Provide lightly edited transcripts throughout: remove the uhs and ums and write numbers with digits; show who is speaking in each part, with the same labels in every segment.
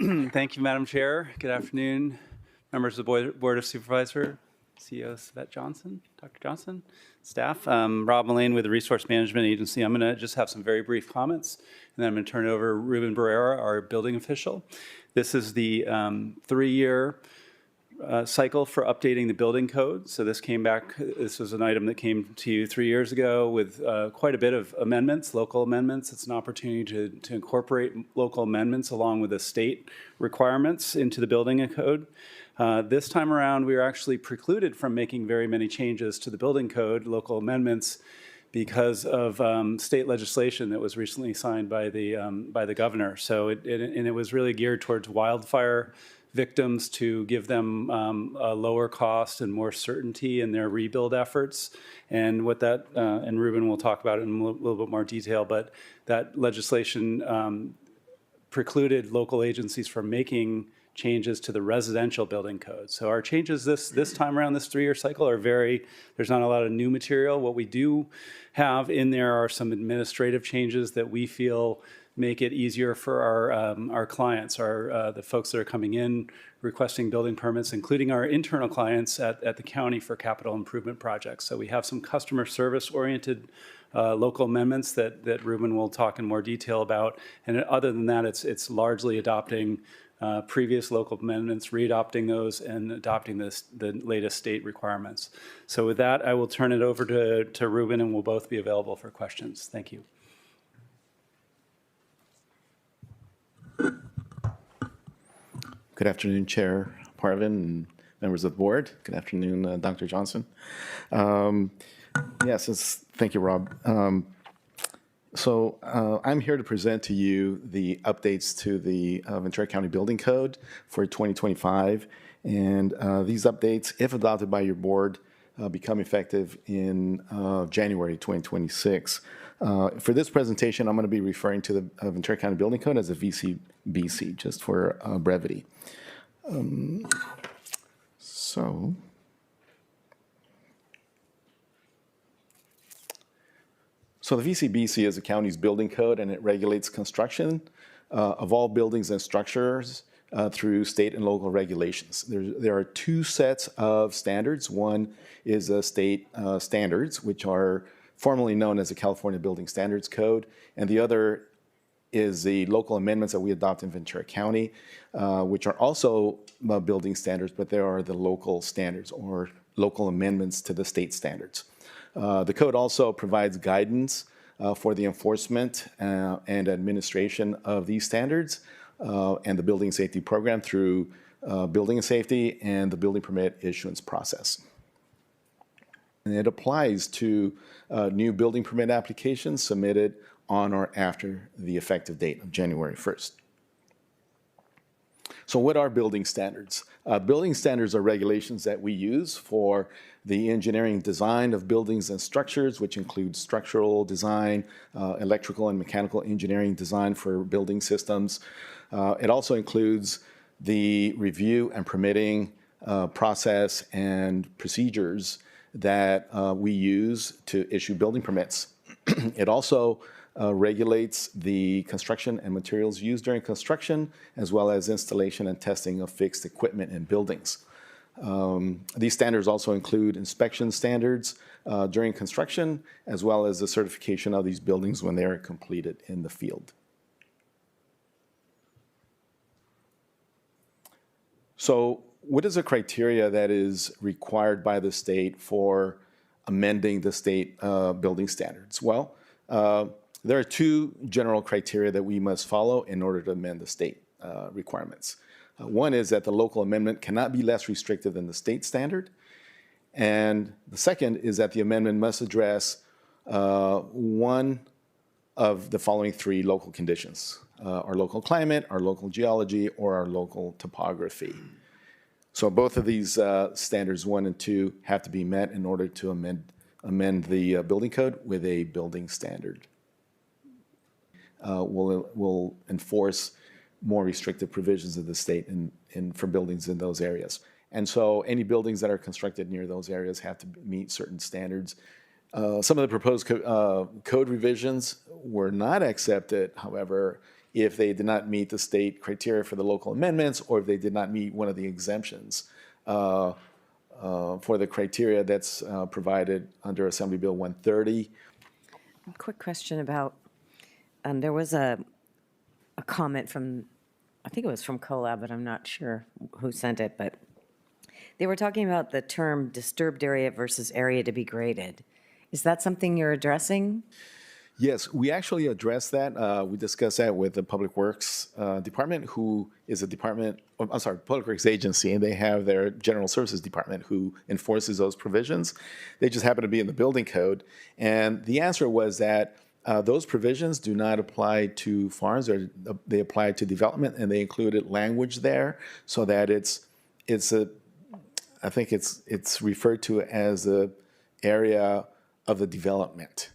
Speaker 1: Thank you, Madam Chair. Good afternoon, members of the Board of Supervisors, CEO Svet Johnson, Dr. Johnson, staff. Rob Mullane with the Resource Management Agency. I'm going to just have some very brief comments, and then I'm going to turn it over to Ruben Barrera, our building official. This is the 3-year cycle for updating the building code. So this came back, this was an item that came to you 3 years ago with quite a bit of amendments, local amendments. It's an opportunity to incorporate local amendments along with the state requirements into the building code. This time around, we were actually precluded from making very many changes to the building code, local amendments, because of state legislation that was recently signed by the governor. So it was really geared towards wildfire victims to give them a lower cost and more certainty in their rebuild efforts. And what that, and Ruben will talk about it in a little bit more detail, but that legislation precluded local agencies from making changes to the residential building code. So our changes this time around, this 3-year cycle, are there's not a lot of new material. What we do have in there are some administrative changes that we feel make it easier for our clients, the folks that are coming in requesting building permits, including our internal clients at the county for capital improvement projects. So we have some customer service oriented local amendments that Ruben will talk in more detail about. And other than that, it's largely adopting previous local amendments, re-adopting those, and adopting the latest state requirements. So with that, I will turn it over to Ruben, and we'll both be available for questions. Thank you.
Speaker 2: Good afternoon, Chair Pavin and members of the board. Good afternoon, Dr. Johnson. Yes, thank you, Rob. I'm here to present to you the updates to the Ventura County Building Code for 2025. And these updates, if adopted by your board, become effective in January 2026. For this presentation, I'm going to be referring to the Ventura County Building Code as a VCBC, just for brevity. So the VCBC is the county's building code, and it regulates construction of all buildings and structures through state and local regulations. There are 2 sets of standards. One is state standards, which are formerly known as the California Building Standards Code, and the other is the local amendments that we adopt in Ventura County, which are also building standards, but they are the local standards or local amendments to the state standards. The code also provides guidance for the enforcement and administration of these standards and the building safety program through building safety and the building permit issuance process. And it applies to new building permit applications submitted on or after the effective date of January 1st. So what are building standards? Building standards are regulations that we use for the engineering design of buildings and structures, which include structural design, electrical and mechanical engineering design for building systems. It also includes the review and permitting process and procedures that we use to issue building permits. It also regulates the construction and materials used during construction, as well as installation and testing of fixed equipment in buildings. These standards also include inspection standards during construction, as well as the certification of these buildings when they are completed in the field. So what is the criteria that is required by the state for amending the state building standards? Well, there are 2 general criteria that we must follow in order to amend the state requirements. One is that the local amendment cannot be less restrictive than the state standard. And the second is that the amendment must address one of the following 3 local conditions: our local climate, our local geology, or our local topography. So both of these standards, 1 and 2, have to be met in order to amend the building code with a building standard. Will enforce more restrictive provisions of the state for buildings in those areas. And so any buildings that are constructed near those areas have to meet certain standards. Some of the proposed code revisions were not accepted, however, if they did not meet the state criteria for the local amendments, or if they did not meet one of the exemptions for the criteria that's provided under Assembly Bill 130.
Speaker 3: Quick question about, there was a comment from, I think it was from COLA, but I'm not sure who sent it, but they were talking about the term disturbed area versus area to be graded. Is that something you're addressing?
Speaker 2: Yes, we actually addressed that. We discussed that with the Public Works Department, who is a department, Public Works agency, and they have their General Services Department who enforces those provisions. They just happen to be in the building code. And the answer was that those provisions do not apply to farms, or they apply to development, and they included language there so that I think it's referred to as the area of the development.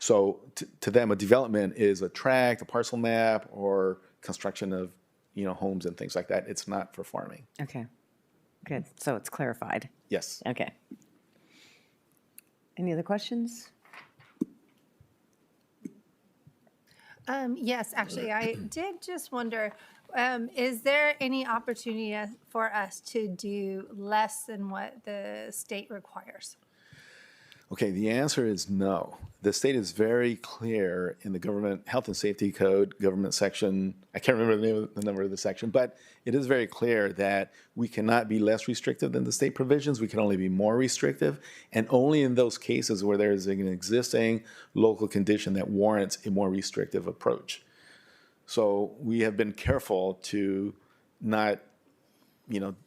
Speaker 2: So to them, a development is a tract, a parcel map, or construction of, homes and things like that. It's not for farming.
Speaker 3: Okay, good. So it's clarified.
Speaker 2: Yes.
Speaker 3: Okay. Any other questions?
Speaker 4: Yes, actually, I did just wonder, is there any opportunity for us to do less than what the state requires?
Speaker 2: Okay, the answer is no. The state is very clear in the Government Health and Safety Code, government section, I can't remember the number of the section, but it is very clear that we cannot be less restrictive than the state provisions. We can only be more restrictive, and only in those cases where there is an existing local condition that warrants a more restrictive approach. So we have been careful to not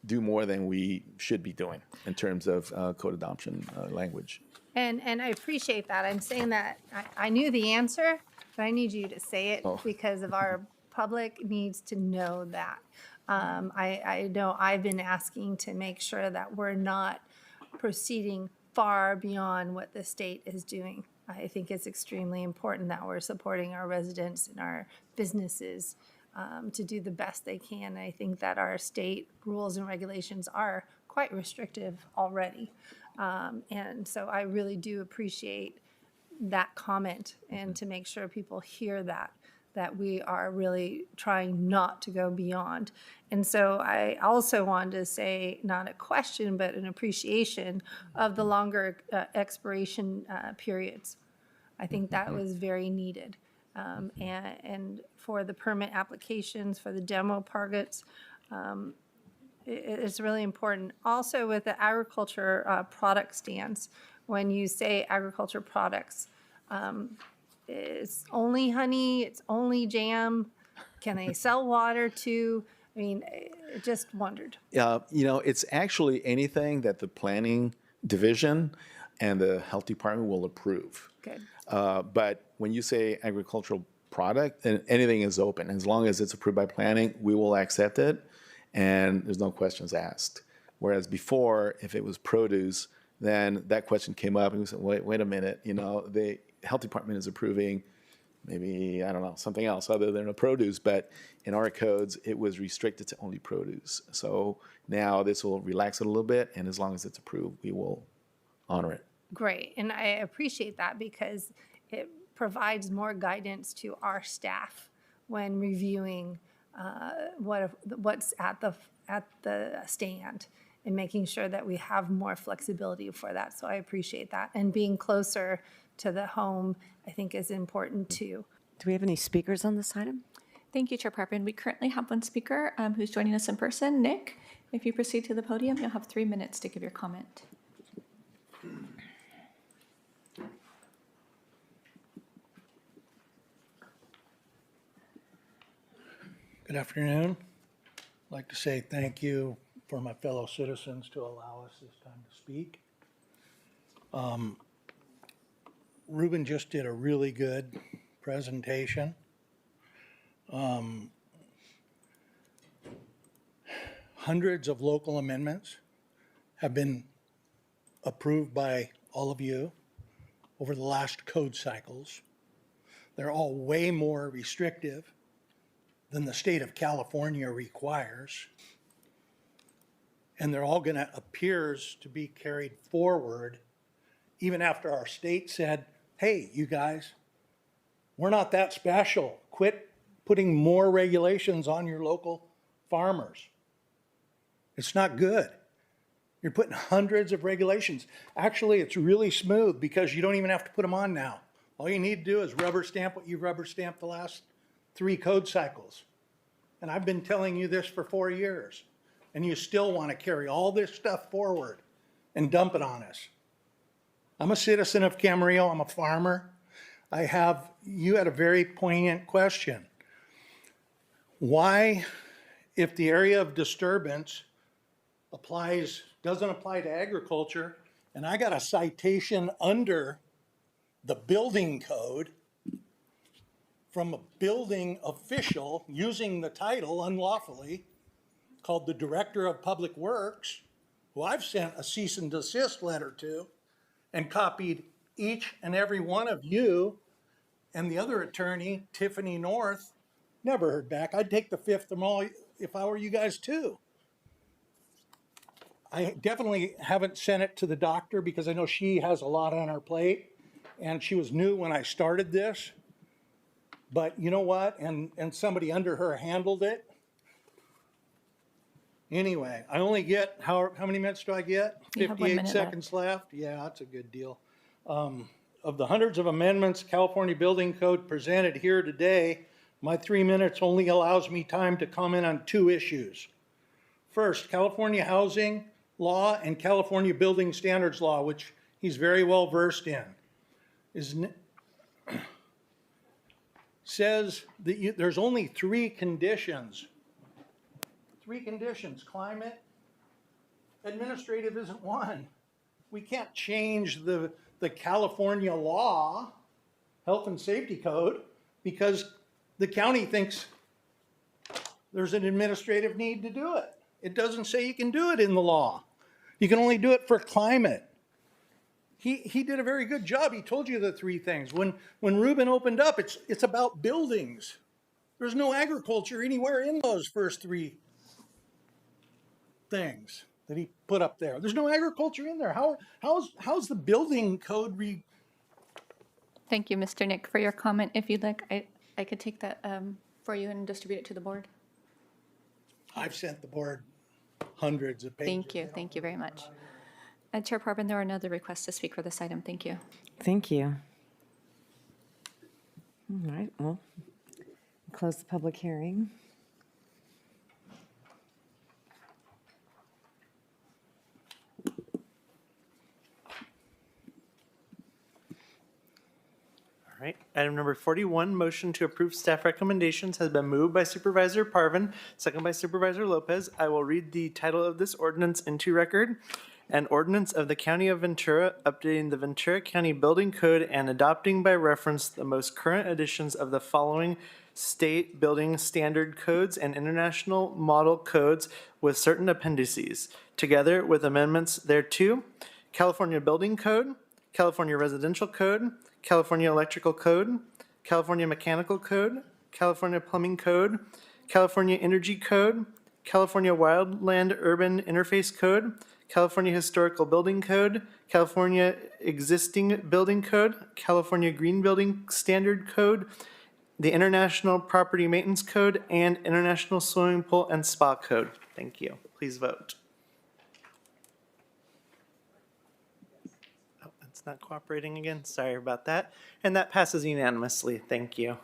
Speaker 2: do more than we should be doing in terms of code adoption language.
Speaker 4: And I appreciate that. I'm saying that I knew the answer, but I need you to say it because of our public needs to know that. I know I've been asking to make sure that we're not proceeding far beyond what the state is doing. I think it's extremely important that we're supporting our residents and our businesses to do the best they can. I think that our state rules and regulations are quite restrictive already. And so I really do appreciate that comment, and to make sure people hear that we are really trying not to go beyond. And so I also wanted to say, not a question, but an appreciation of the longer expiration periods. I think that was very needed. And for the permit applications, for the demo targets, it's really important. Also with the agriculture product stands, when you say agriculture products, it's only honey, it's only jam. Can they sell water too? I mean, I just wondered.
Speaker 2: It's actually anything that the planning division and the health department will approve.
Speaker 4: Good.
Speaker 2: But when you say agricultural product, then anything is open. As long as it's approved by planning, we will accept it, and there's no questions asked. Whereas before, if it was produce, then that question came up, and we said, wait a minute, the health department is approving maybe, I don't know, something else other than a produce, but in our codes, it was restricted to only produce. So now this will relax it a little bit, and as long as it's approved, we will honor it.
Speaker 4: Great, and I appreciate that because it provides more guidance to our staff when reviewing what's at the stand, and making sure that we have more flexibility for that. So I appreciate that, and being closer to the home, I think, is important too.
Speaker 3: Do we have any speakers on this item?
Speaker 5: Thank you, Chair Pavin. We currently have one speaker who's joining us in person. Nick, if you proceed to the podium, you'll have 3 minutes to give your comment.
Speaker 6: Good afternoon. I'd like to say thank you for my fellow citizens to allow us this time to speak. Ruben just did a really good presentation. Hundreds of local amendments have been approved by all of you over the last code cycles. They're all way more restrictive than the state of California requires. And they're all going to appears to be carried forward even after our state said, hey, you guys, we're not that special. Quit putting more regulations on your local farmers. It's not good. You're putting hundreds of regulations. Actually, it's really smooth because you don't even have to put them on now. All you need to do is rubber stamp what you've rubber stamped the last 3 code cycles. And I've been telling you this for 4 years. And you still want to carry all this stuff forward and dump it on us. I'm a citizen of Camarillo. I'm a farmer. You had a very poignant question. Why, if the area of disturbance doesn't apply to agriculture, and I got a citation under the building code from a building official using the title unlawfully called the Director of Public Works, who I've sent a cease and desist letter to and copied each and every one of you, and the other attorney, Tiffany North, never heard back. I'd take the fifth of them all if I were you guys too. I definitely haven't sent it to the doctor because I know she has a lot on her plate and she was new when I started this. But you know what? And somebody under her handled it. Anyway, I only get, how many minutes do I get?
Speaker 5: You have 1
Speaker 6: 58
Speaker 5: minute
Speaker 6: seconds left. Yeah, that's a good deal. Of the hundreds of amendments California Building Code presented here today, my 3 minutes only allows me time to comment on 2 issues. First, California housing law and California building standards law, which he's very well versed in, says that there's only 3 conditions. 3 conditions: climate, administrative isn't one. We can't change the California law, health and safety code, because the county thinks there's an administrative need to do it. It doesn't say you can do it in the law. You can only do it for climate. He did a very good job. He told you the 3 things. When Ruben opened up, it's about buildings. There's no agriculture anywhere in those first 3 things that he put up there. There's no agriculture in there. How's the building code
Speaker 5: Thank you, Mr. Nick, for your comment. If you'd like, I could take that for you and distribute it to the board.
Speaker 6: I've sent the board hundreds of pages.
Speaker 5: Thank you very much. Chair Pavin, there are no other requests to speak for this item. Thank you.
Speaker 3: Thank you. All right, well, close the public hearing.
Speaker 7: All right, item number 41, motion to approve staff recommendations has been moved by Supervisor Pavin, second by Supervisor Lopez. I will read the title of this ordinance into record. An ordinance of the County of Ventura updating the Ventura County Building Code and adopting by reference the most current editions of the following state building standard codes and international model codes with certain appendices, together with amendments thereto: California Building Code, California Residential Code, California Electrical Code, California Mechanical Code, California Plumbing Code, California Energy Code, California Wildland Urban Interface Code, California Historical Building Code, California Existing Building Code, California Green Building Standard Code, the International Property Maintenance Code, and International Swimming Pool and Spa Code. Thank you. Please vote. Oh, it's not cooperating again. Sorry about that. And that passes unanimously. Thank you.